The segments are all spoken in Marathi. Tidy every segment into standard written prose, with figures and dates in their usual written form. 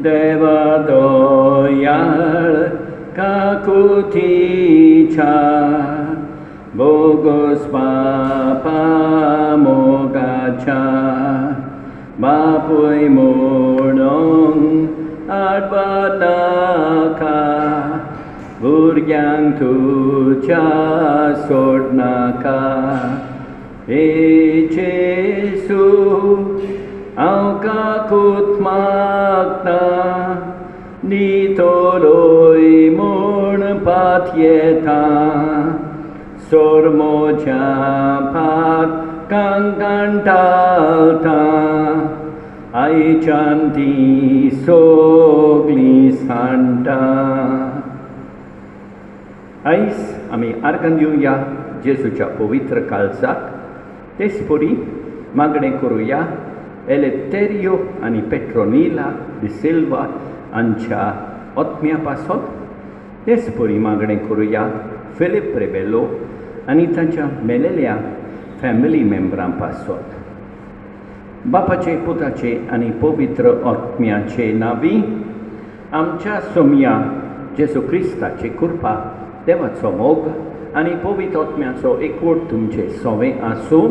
देवा दोयाळ काकुतीच्या बोगोस बापा मोगाच्या बापूय म्हणून आडवं नाका भुरग्यांक तुज्या सोडनाका हे जेसू हांव काकूत मागता नितोलोय म्हूण पात येता सोर म्हज्या पातकांक घांटाळटा आयच्यान ती सोगलीं सांडटा. आयज आमी आर्गां दिवया जेजूच्या पवित्र काळजाक. तेच परी मागणें करुया एलेतेरियो आनी पेट्रोनिला दी सिल्वा हांच्या आत्म्या पासत. तेच परी मागणें करुया फिलिप रेबेलो आनी तांच्या मेलेल्या फॅमिली मेंबरां पासत. बापाचे पुताचे आनी पवित्र आत्म्याचे नांवी आमच्या सोम्या जेजू क्रिस्ताची कृपा, देवाचो मोग आनी पवित्र आत्म्याचो एकवट तुमचे सोवे आसूं.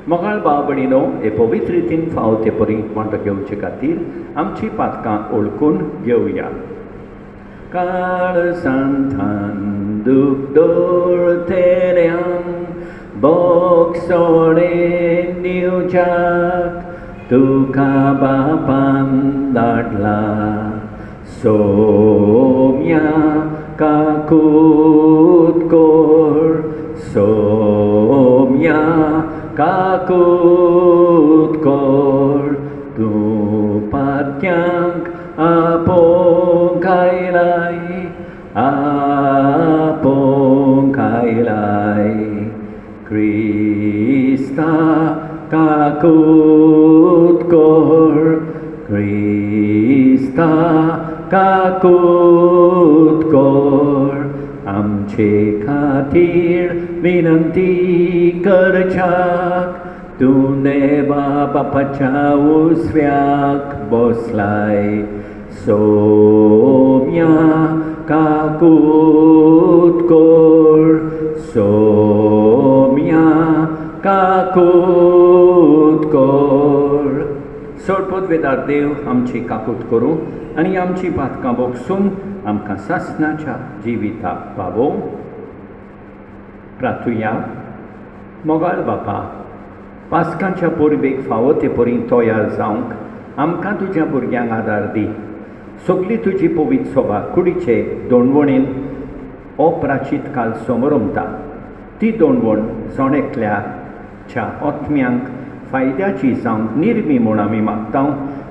मोगाळ भाव भयणीनो, हे पवित्र रितीन फावते परी वांटो घेवचे खातीर आमची पातकां ओळखून घेवया. काळजांतान दूख दवरतेल्यांक बोग सोडेन दिवच्याक तुका बापान धाडला. सोम्या काकूत कोर, सोम्या काकूत कोर, तूं पातक्यांक आपोवंक आयलाय, आपोवंक आयलाय. क्रिस्ता काकूत कोर, क्रिस्ता काकूत कोर. आमचे खातीर विनंती करच्याक तूं देवा बापाच्या उजव्याक बसलाय. सोम्या काकूत कोर, सोम्या काकूत कोर. सोडपदवेदार देव आमची काकूत करूं आनी आमची पातकां बोगसून आमकां सासणाच्या जिविताक पावोवं. प्रार्थुया. मोगाळ बापा, पासकांच्या पुर्वेक फावो ते परी तयार जावंक आमकां तुज्या भुरग्यांक आदार दी. सगली तुजी पवित्र सभा कुडीचे दोणवणेन हो प्राचीत काल समोरमता. ती दोणवण जोणेकल्याच्या आत्म्यांक फायद्याची जावंक निर्मी म्हूण आमी मागता.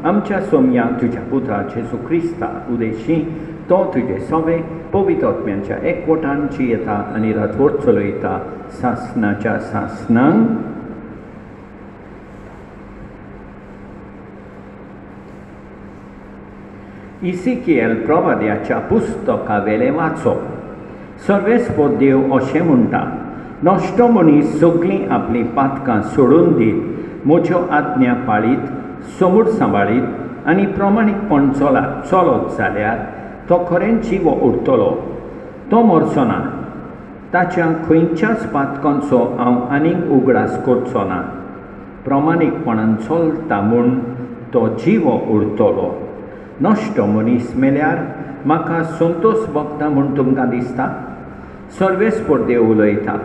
आमच्या सोम्या तुज्या पुत्रा जेजू क्रिस्ता उदेशी तो तुजे सवे पवित्र आत्म्यांच्या एकवटान जियेता आनी रातवट चलयता सासणाच्या सासणांक. इसिकिएल प्रवाद्याच्या पुस्तका वेले वाचप. सर्वेस्पर देव अशें म्हणटा, नश्ट मनीस सगळीं आपली पातकां सोडून दीत, म्हज्यो आज्ञा पाळीत, समूड सांबाळीत आनी प्रमाणीकपण चलत जाल्यार तो खरेंच जिवो उरतलो. तो मरचो ना. ताच्या खंयच्याच पातकांचो हांव आनीक उगडास करचो ना. प्रमाणीकपणान चलता म्हूण तो जिवो उरतलो. नश्ट मनीस मेल्यार म्हाका संतोश भोगता म्हूण तुमकां दिसता? सर्वेस्पर देव उलयता,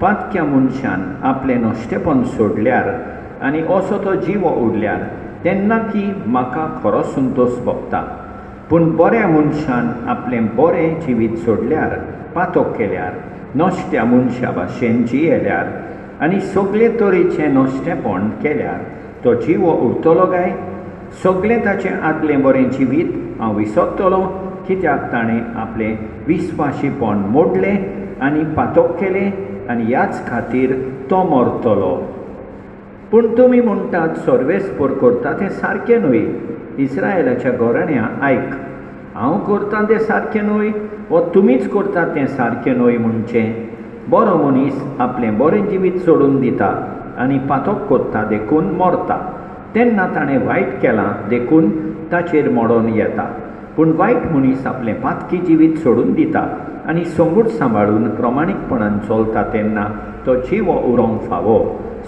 पातक्या मनशान आपलें नश्टेपण सोडल्यार आनी असो तो जिवो उरल्यार तेन्ना की म्हाका खरो संतोश भोगता. पूण बऱ्या मनशान आपलें बरें जिवीत सोडल्यार, पातक केल्यार, नश्ट्या मनशा भाशेन जियेल्यार आनी सगळे तरेचें नश्टेपण केल्यार तो जिवो उरतलो काय? सगळें ताचें आदलें बरें जिवीत हांव विसरतलो, कित्याक ताणें आपलें विस्वाशीपण मोडलें आनी पातक केलें आनी ह्याच खातीर तो मरतलो. पूण तुमी म्हणटात सर्वेस्पर करता तें सारकें न्हय. इस्रायेलाच्या घराण्या आयक, हांव करतां तें सारकें न्हय वो तुमीच करतात तें सारकें न्हय म्हणचें. बरो मनीस आपलें बरें जिवीत सोडून दिता आनी पातक कोत्ता देखून मरता. तेन्ना ताणें वायट केलां देखून ताचेर मोडोन येता. पूण वायट मनीस आपलें पातकी जिवीत सोडून दिता आनी समूट सांबाळून प्रमाणीकपणान चलता तेन्ना तो जीव उरोवंक फावो.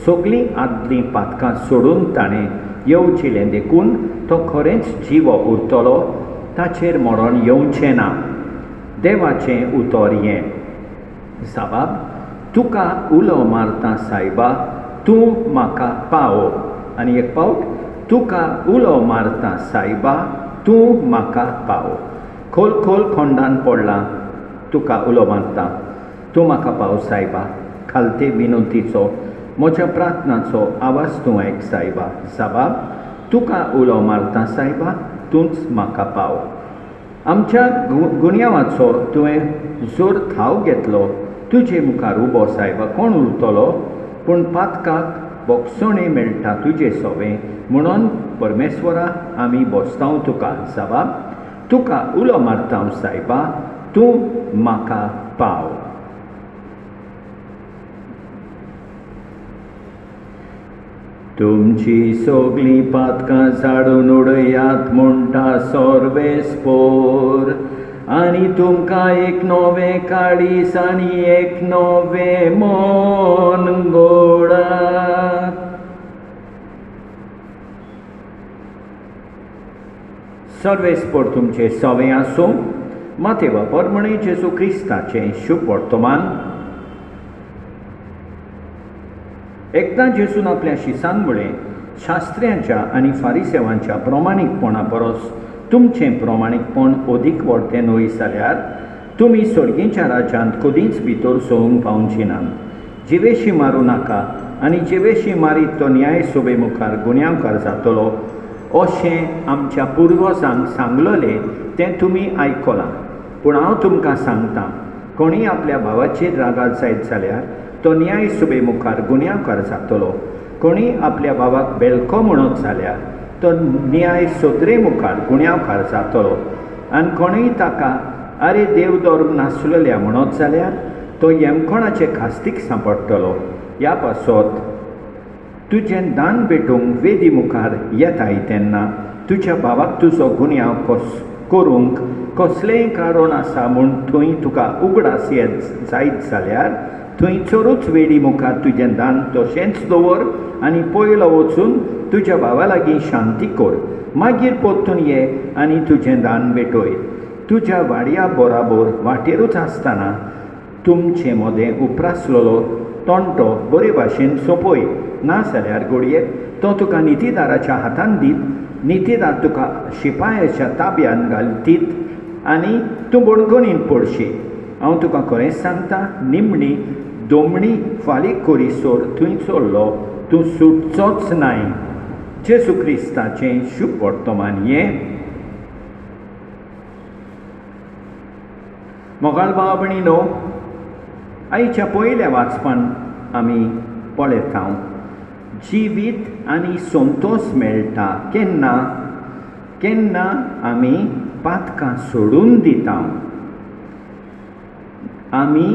सगळीं आदलीं पातकां सोडून ताणें येवचिलें देखून तो खरेंच जीव उरतलो, ताचेर मोडोन येवचें ना. देवाचें उतर हें: साबाब, तुका उलो मारता सायबा, तूं म्हाका पाव. आनी एक पावट: तुका उलो मारता सायबा, तूं म्हाका पाव. खोल खोल खोंडान पडलां, तुका उलो मारता, तूं म्हाका पाव सायबा. खालते विनंतीचो म्हज्या प्रार्थनाचो आवाज तूं आयक सायबा. साबाब, तुका उलो मारता सायबा, तूंच म्हाका पाव. आमच्या गुन्यांवाचो तुवें जोर थाव घेतलो, तुजे मुखार उबो सायबा कोण उरतलो? पूण पातकाक बोगसणें मेळटा तुजें सोवें, म्हणून परमेश्वरा आमी बोसतांव तुका. साबाब, तुका उलो मारता सायबा, तूं म्हाका पाव. तुमची सगळीं पातकां झाडून उडयात म्हणटा सर्वेस्पोर, आनी तुमकां एक नवें काळीस आनी एक नवें मन घोडा. सर्वेस्पोर तुमचें सवें आसूं. मातेवा परमणे जेजू क्रिस्ताचें शुभ वर्तमान. एकदां जेजून आपल्या शिसांमुळे शास्त्र्यांच्या आनी फारिसेवांच्या प्रमाणीकपणा परस तुमचें प्रमाणीकपण अदीक व्हडतें न्हय जाल्यार तुमी सर्गेच्या राज्यांत कधीच भितर सरूंक पावची नात. जिवेशी मारूं नाका आनी जिवेशी मारीत तो न्याय सभे मुखार गुन्यांवकार जातलो अशें आमच्या पुर्वजांक सांगलोलें तें तुमी आयकलां. पूण हांव तुमकां सांगतां, कोणीय आपल्या भावाचेर रागार जायत जाल्यार तो न्याय सभे मुखार गुन्यांवकार जातलो. कोणी आपल्या भावाक बेलको म्हणत जाल्यार तो न्याय सत्रे मुखार गुन्यांवकार जातलो. आनी कोणीय ताका आरे देव धर्म नासलेल्या म्हणत जाल्यार तो येमकोणाचे खास्तीक सांपडटलो. ह्या पासत तुजें दान भेटूंक वेदी मुखार येताय तेन्ना तुज्या भावाक तुजो गुन्यांव करूंक कसलेंय कारण आसा म्हूण थंय तुका उगडास येत जायत जाल्यार थंयसरूच वेडी मुखार तुजें दान तशेंच दवर आनी पयलो वचून तुज्या भावा लागीं शांती कर. मागीर परतून ये आनी तुजें दान भेटय. तुज्या वाड्या बराबर वाटेरूच आसतना तुमचें मोदें उपरासलेलो तोंटो बरे भाशेन सोंपय. ना जाल्यार घडयेक तो तुका नितीदाराच्या हातान दीत, नितीदार तुका शिपायाच्या ताब्यान घालतीत आनी तूं बणगणीन पडशी. हांव तुका खरेंच सांगता, निमणी दोमणी फालीं करीसोर थंय चल्लो तूं सुटचोच नाय. जेजू क्रिस्ताचें शुभ वर्तमान हें. मोगाळ भाव भयणीनो, आयच्या पयल्या वाचपान आमी पळयता जिवीत आनी संतोश मेळटा केन्ना केन्ना आमी पातकां सोडून दिता. आमी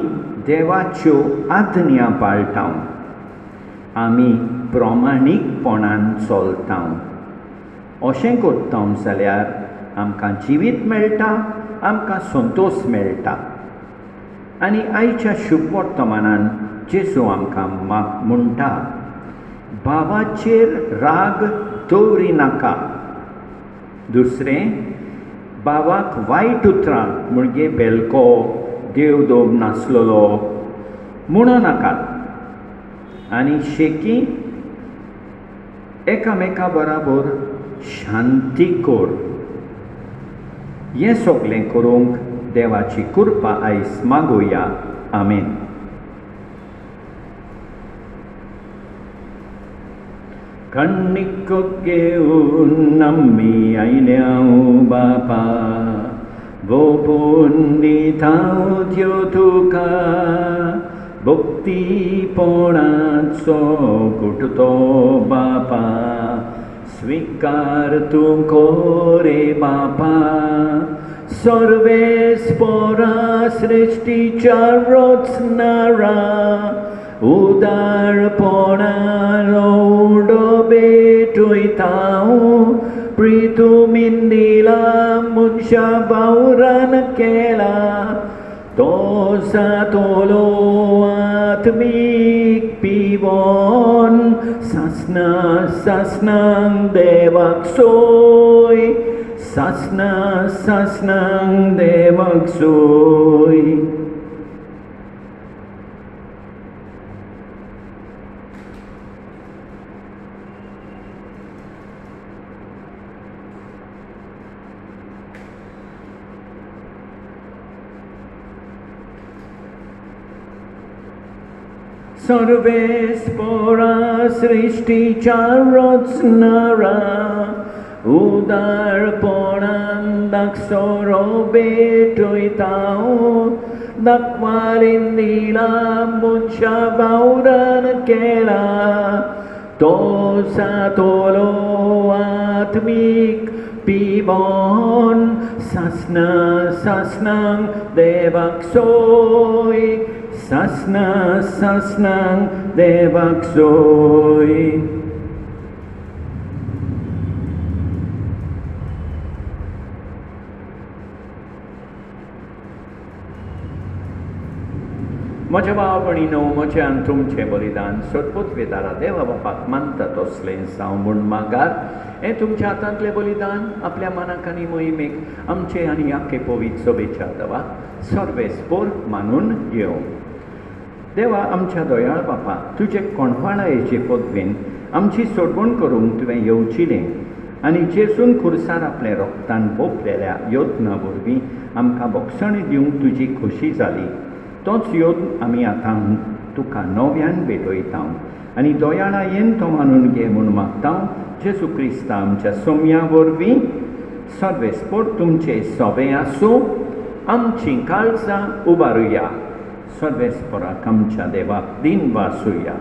देवाच्यो आज्ञा पाळटा. आमी प्रमाणीकपणान चलता. अशें करता जाल्यार आमकां जिवीत मेळटा, आमकां संतोश मेळटा. आनी आयच्या शुभ वर्तमानान जेजू आमकां म्हणटा, भावाचेर राग दवरिनाका. दुसरें, भावाक वायट उतरां म्हणजे बेलको, देव दोब नासलेलो म्हणनाकात. आनी शेकी एकामेका बराबर शांती कर. हें सगळें करूंक देवाची कृपा आयज मागुया. आमेन. कण्णीक घेवन आमी आयल्याव बापा, भोपून दितां त्यो तुका. भक्तीपणाचो कुटतो बापा, स्वीकार तूं कोरे बापा. सर्वेस्परा सृष्टीच्या रचणारा, उदारपणान उडो भेटयता. प्रितुमीन दिला मनशा बावरान केला तो सातोलो आत्मीक पिवोन सासना सासनांक देवाक सोय सासना सासनांक देवाक सोय सर्वेस्परा सृष्टीच्या रचणारा उदारपणान दाखसरो भेटयता दाखवारीन दिला मनशा बावरान केला तो सातोलो आत्मीक पिवोन सासना सासनांक देवाक सोय सासना सासनांक देवाक सोय म्हज्या भाव भयणीनो म्हजें आनी तुमचें बलिदान सदपूत वेतारा देवा बापाक मानता तसलें जावं म्हूण मागार हें तुमच्या हातांतलें बलिदान आपल्या मनाक आनी मोहिमेक आमचे आनी आख्खे पवित्र सभेच्या देवाक सर्वेस्पोर मानून घेवं देवा आमच्या दयाळ बापा तुजे कोणवाळायेचे पदवेन आमची सोडवण करूंक तुवें येवचिलें आनी जेसून खुर्सार आपल्या रोगतान भोगलेल्या योजना वरवीं आमकां भोगसणी दिवंक तुजी खोशी जाली तोच योद्न आमी आतां तुका नव्यान भेटयता आनी दयाळायेन तो मानून घे म्हूण मागता जेसू क्रिस्ता आमच्या सोम्या वरवीं सर्वेस्पोर तुमचे सोबे आसूं आमचीं काळजां उबारुया सर्वेस्पोराक आमच्या देवाक दिन वासुया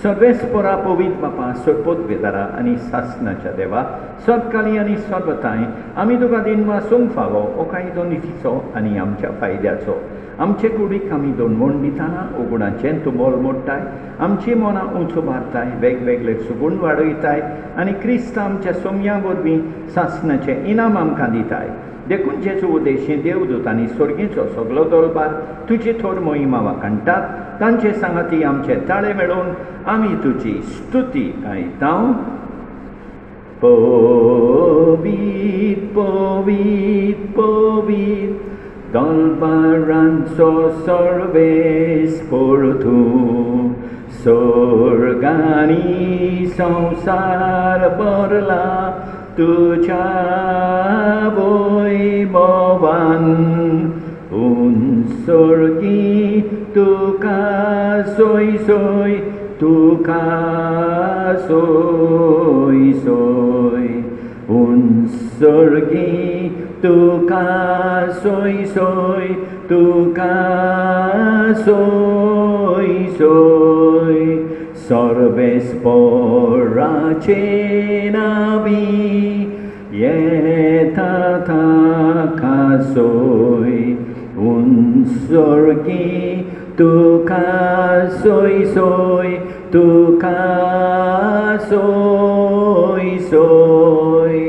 सर्वेस्पोरा पवित्र बापा सरपोत वेदारा आनी सासनाच्या देवा सदकाळी आनी सर्वताय आमी तुका दिन वासूंक फावो हो कायदो नितीचो आनी आमच्या फायद्याचो आमचे कुडीक आमी दोनवण दितना उगडाचें तूं मोल मोडटाय आमची मनां उंच मारताय वेगवेगळे सुगूण वाडयताय आनी क्रिस्त आमच्या सोम्या वरवीं सासनाचें इनाम आमकां दिताय देखून जेजू उदेशी देवदूत आनी स्वर्गीचो सगलो दरबार तुजी थोर मोहिमा वाकाणटात तांचे सांगाती आमचे ताळे मेळोवन आमी तुजी स्तुती गायता पवित्र पवित्र पवित्र दलबारांचो सर्वेस्पोर तूं स्वर्गानी संसार भरला तुझ्या वैभवान उंचर्गी तुका सोय सोय तुका सोय सोय उंचर्गी तुका सोय सोय तुका सोय सोय सर्वेस्पोराचे नावी येता ताका सोय उंचर्गी तुका सोय सोय तुका सोय सोय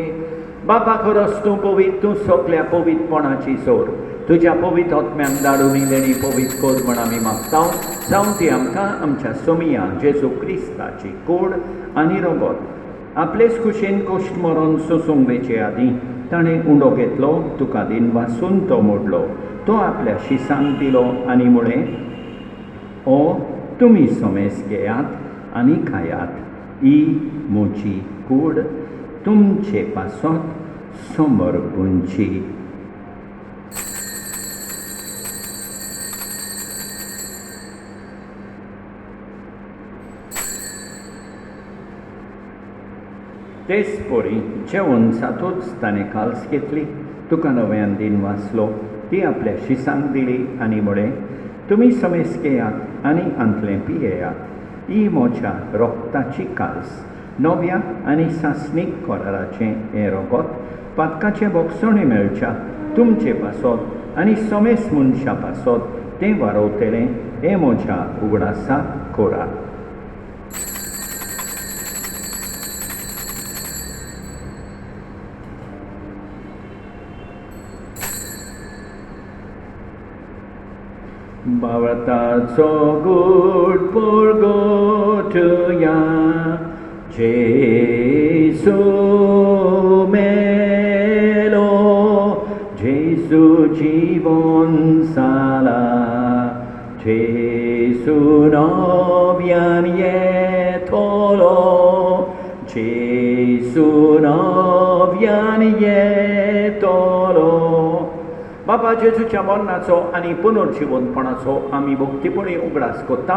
बापा खरोच तूं पवित्र तूं सगल्या पवित्रपणाची सोर तुज्या पवित्र आत्म्यान धाडून इलेली पवित्र कोर म्हण आमी मागता जावं ती आमकां आमच्या सोमिया जेजू क्रिस्ताची कोड आनी रोगोत आपलेच खुशेन कोश्ट मरोन सोसूंक वेचे आदीं ताणें उंडो घेतलो तुका दिन वासून तो मोडलो तो आपल्या शिसांक दिलो आनी म्हळें ओ तुमी सोमेस घेयात आनी खायात ही म्हजी कूड तुमचे पासत समोर गुंची तेच पोरी जेवण जातूच ताणें काल्स घेतली तुका नव्यान दिन वाचलो ती आपल्या शिसांक दिली आनी म्हळें तुमी समेस घेयात आनी अंतलें पियेयात ही म्हज्या रोगताची काल्स नव्या आनी सासणीक कराराचें हें रोगोत पातकाचे भोगसणे मेळच्या तुमचे पासत आनी समेस मनशा पासत तें वारोवतलें हें म्हज्या उगडासाक कोरात Bhavataco good purgotuya Jesu melo Jesu jivon sala Jesu novian yetolo Jesu novian yetolo बाबा जेजूच्या मरणाचो आनी पुनर्जीवनपणाचो आमी भक्तीपणी उगडास कोत्ता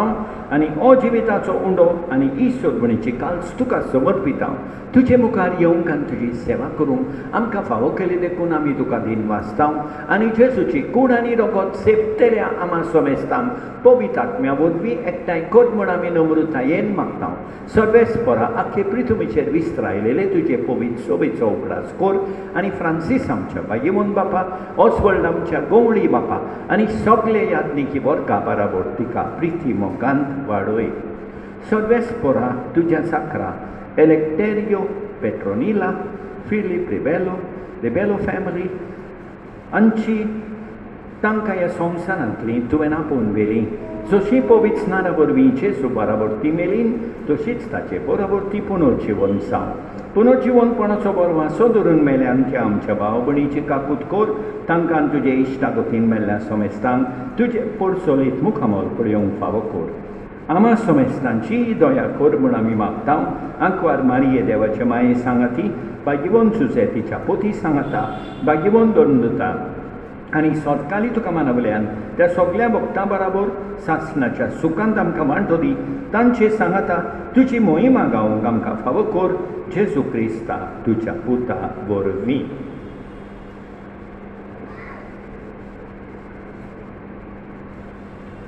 आनी अजिविताचो उंडो आनी ईश्वरपणीची काल्स तुका समर्पिता तुजे मुखार येवंक आनी तुजी सेवा करूंक आमकां फावो केली देखून आमी तुका दिन वाचता आनी जेजूची कूड आनी रगत सेपतेल्या आमा समेस्तांक पवित्र आत्म्या वरवीं एकठांय कर म्हूण आमी नम्रतायेन मागता सर्वेस्परा आख्खे पृथ्वीचेर विस्तारलेले तुजे पवित्र सोबेचो उगडास कर आनी फ्रांसीस आमच्या बायमोन बापा ऑस्वल्ड आमच्या गोवळी बापा आनी सगळे याज्ञिकी वर्गा बराबर तिका प्रिती मोगांत वाडोय सर्वेस्परा तुज्या साकरा एलेक्टेरियो पेट्रोनिला फिलिप रिबेलो फॅमिली अंची तांकां ह्या संवसारांतली तुवें आपोवन व्हेली जशी पवित्र स्नाना वरवीं जेजू बराबर ती मेलीन तशीच ताचे बरोबर ती पुनर्जीवन जावं पुनर्जीवनपणाचो बरो वासो धरून मेल्यान त्या आमच्या भाव भयणीची काकूट कर तांकां तुजे इश्टागतीन मेल्ल्या समेस्तांक तुजे परसोलेत मुखामोल पळोवंक फावो कर आमा समेस्तांची दया कर म्हूण आमी मागता आंकवार मारिये देवाचे माये सांगाती भाग्यवन सुजे तिच्या पोती सांगाता भाग्यवन दोंडता आनी सोदकाली तुका मानवल्यान त्या सगळ्या भक्तां बराबर सासणाच्या सुखांत आमकां वांटो दी तांचे सांगाता तुजी मोहिमा गावंक आमकां फावो कर जेजू क्रिस्ता तुज्या पुता वरवीं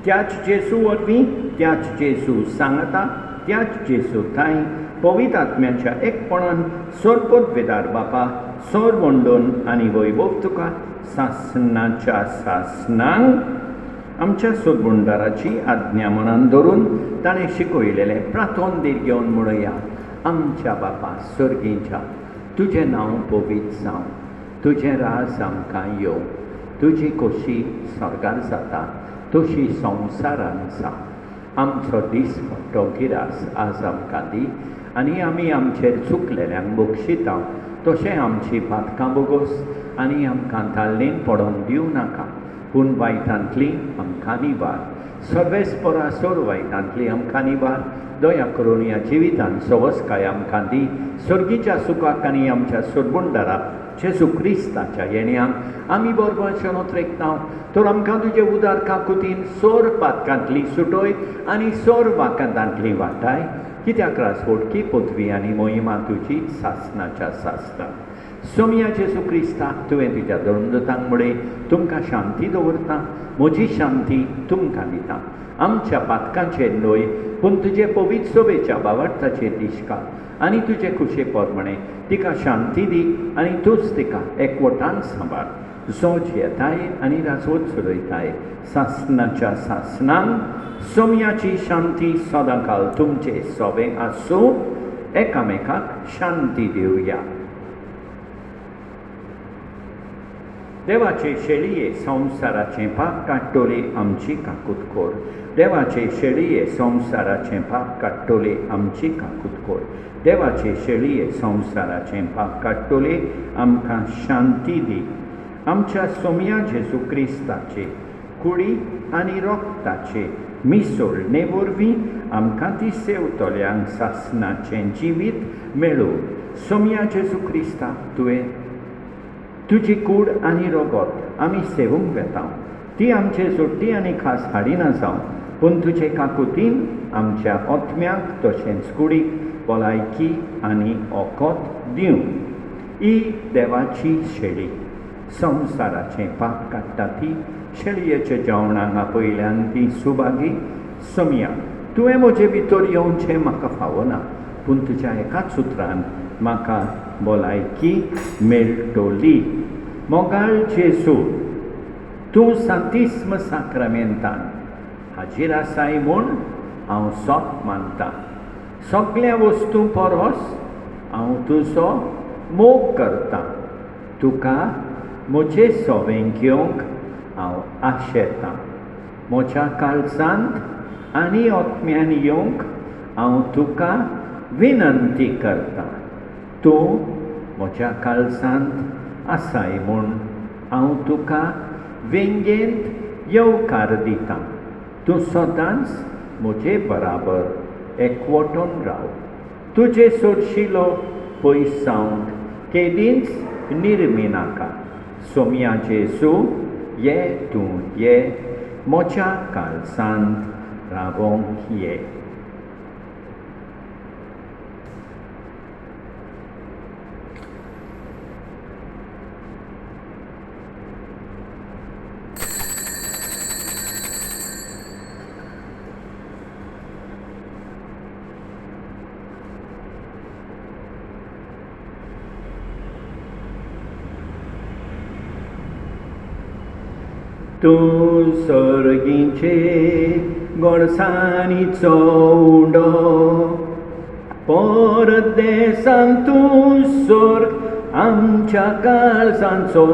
त्याच जेजू वरवीं त्याच जेजू सांगाता त्याच जेजू थंय पवित्र आत्म्याच्या एकपणान सर्पोद्वेदार बापा सर वंडोन आनी वैभव तुका सासणाच्या सासणांक आमच्या सोदबुंडाराची आज्ञा मनान धरून ताणें शिकयलेले प्रार्थोन दीर घेवन म्हणया आमच्या बापा सर्गीच्या तुजें नांव पवित्र जावं तुजें राज आमकां येवं तुजी खोशी स्वर्गार जाता तशी संवसारांत जा आमचो दीस मोठो गिरास आज आमकां दी आनी आमी आमचेर चुकलेल्यांक बक्षिता तशें आमची पातकां बोगोस आनी आमकां ताल्लेन पडोवन दिवं नाका पूण वायटांतली आमकां निवार सर्वेस्परा सोर वायटांतली आमकां निवार दया करून ह्या जिवितांत सवस्काय आमकां दी सर्गीच्या सुखाक आनी आमच्या सोडबुंडारा जेजू क्रिस्ताच्या येण्याक आमी बरोबर नोत्रेकता तर आमकां तुजे उदार काकुतीन सोर पातकांतली सुटोय आनी सोर वाकांतांतली वाटाय कित्याक रासवडकी पदवी आनी मोहिमा तुजी सासणाच्या सासता सोमया जेजू क्रिस्ता तुवें तुज्या दोंडतांक मुळे तुमकां शांती दवरता म्हजी शांती तुमकां दिता आमच्या पातकांचेर न्हय पूण तुजे पवित्र सोबेच्या बावार्थाचेर दिश्का आनी तुजे खुशे पोरमणे तिका शांती दी आनी तूंच तिका एकवटान सांबाळ जोज येताय आनी राजवट चलयताय सासणाच्या सासणांक सोमयाची शांती सदांकाल तुमचे सोबे आसूं एकामेकाक शांती दिवया देवाचे शेळये संवसाराचें पाप काडटोले आमची काकूट कोर देवाचे शेळये संवसाराचें पाप काडटोले आमची काकूट कोर देवाचे शेळये संवसाराचें पाप काडटोले आमकां शांती दी आमच्या सोमया जेजू क्रिस्ताचे कुडी आनी रोगताचे मिसळणे वरवीं आमकां ती सेवतोल्यांक सासणाचें जिवीत मेळो सोमया जेजू क्रिस्ता तुवें तुजी कूड आनी रगत आमी सेवूंक वेता ती आमचे सोडटी आनी खास हाडिना जावं पूण तुजे काकुतीन आमच्या ओतम्याक तशेंच कुडीक भलायकी आनी ओकोत दिवं ही देवाची शेळी संवसाराचें पाप काडटा ती शेळयेच्या जेवणाक आपयल्यान ती सुभागी सोमया तुवें म्हजे भितर येवचें म्हाका फावना पूण तुज्या एकाच उतरान म्हाका भलायकी मेळटली मोगाळ जेजू तूं सांतिस्म साक्रामेंतान हाजीर आसाय म्हूण हांव सोप मानतां सगळ्या वस्तू परस हांव तुजो मोग करतां तुका म्हजे सोबें घेवंक हांव आशेतां म्हज्या काळजांत आनी ओतम्यान येवंक हांव तुका विनंती करतां. तूं म्हज्या काळजांत आसाय म्हूण हांव तुका व्यंगेंत येवकार दितां. तूं सदांच म्हजे बराबर एकवटून राव. तुजे सोडशिलो पयस जावंक केदींच निर्मी नाका. सोम्या जेजू, ये तूं ये म्हज्या काळजांत रावोंक ये. तूं सर्गीचे गोडसाणीचो उंडो, परदेसान तूं स्वर्ग आमच्या काळजांचो.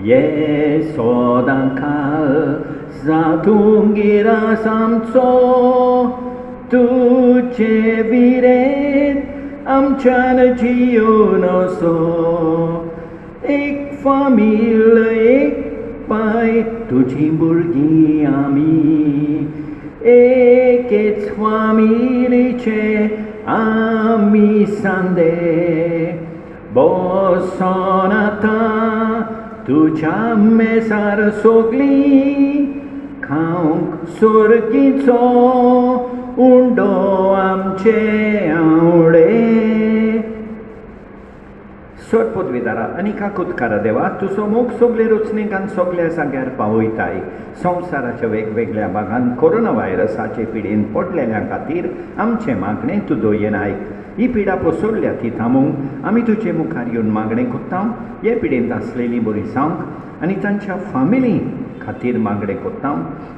ये सोदां काल जातूं गिरास आमचो, तुजे विरेंत आमच्यान जियोन असो. एक फामील एक पाय तुजी भुरगीं आमी, एकेच फामिलीचे आमी सांदे. बसोन आतां तुज्या मेसार सोगलीं, खावंक सुर्गीचो उंडो आमचे आवडे. सोड पदवीदारा आनी काकुतकारा देवा, तुजो मोग सोगले रुचणेकान सोगल्या जाग्यार पावयताय. संवसाराच्या वेगवेगळ्या भागांत कोरोना व्हायरसाचे पिडेन पडलेल्या खातीर आमचें मागणें तूं दोयेनाय. ही पिडा पसरल्या ती थांबोवंक आमी तुजे मुखार येवन मागणें कोत्तां. हे पिडेंत आसलेलीं बरी जावंक आनी तांच्या फामिली खातीर मागणें कोत्तां.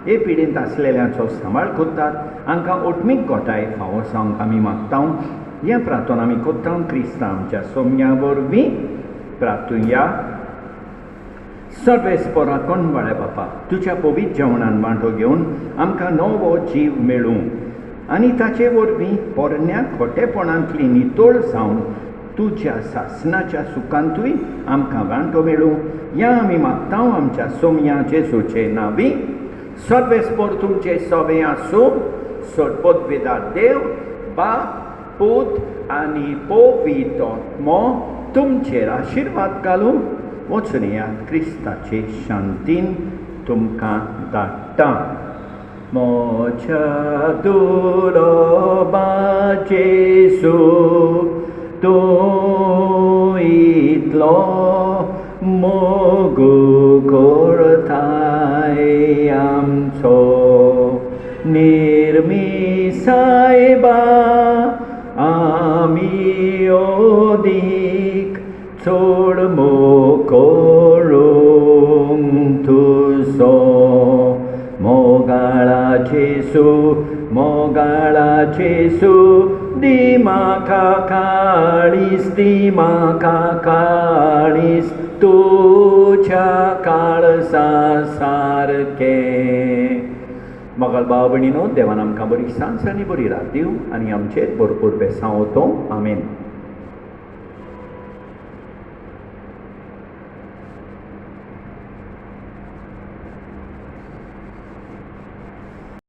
हे पिडेंत आसलेल्यांचो सांबाळ कोत्तात. हांकां ओटमीक गोठाय फावो जावंक आमी मागतां. ह्या प्रार्थना आमी कोत्तां क्रिस्तां आमच्या सोम्या वरवीं प्रार्थुया. सर्वेस्परा कोणवाळे बापा, तुज्या पवित्र जेवणान वांटो घेवन आमकां नवो जीव मेळूं आनी ताचे वरवीं पोरण्या खोटेपणांतली नितोळ जावन तुज्या सासणाच्या सुखांतूय आमकां वांटो मेळूं. ह्या आमी मागतां आमच्या सोम्या जेजूचे नांवी. सर्वेस्पर तुमचे सवे आसूं. सदपदवीदार देव, बाप, पूत आनी पवित्र आत्मो तुमचेर आशिर्वाद घालूं. वचनयात क्रिस्ताचे शांतीन तुमकां धाडटा. म्हज्या दुलोबा जेजू, तूं इतलो मोग करताय आमचो. निर्मी सायबा आमी ओदीक चड मोग करूंक तुजो. मोगाळा जेजू, मोगाळा जेजू, दी म्हाका काळीज, दी म्हाका काळीज तुज्या काळजा सारकें. मोगाळ भाव भयणीनो, देवान आमकां बरी सांज आनी बरी रात दिवं आनी आमचेर भरपूर बेसांव वतो. आमेन.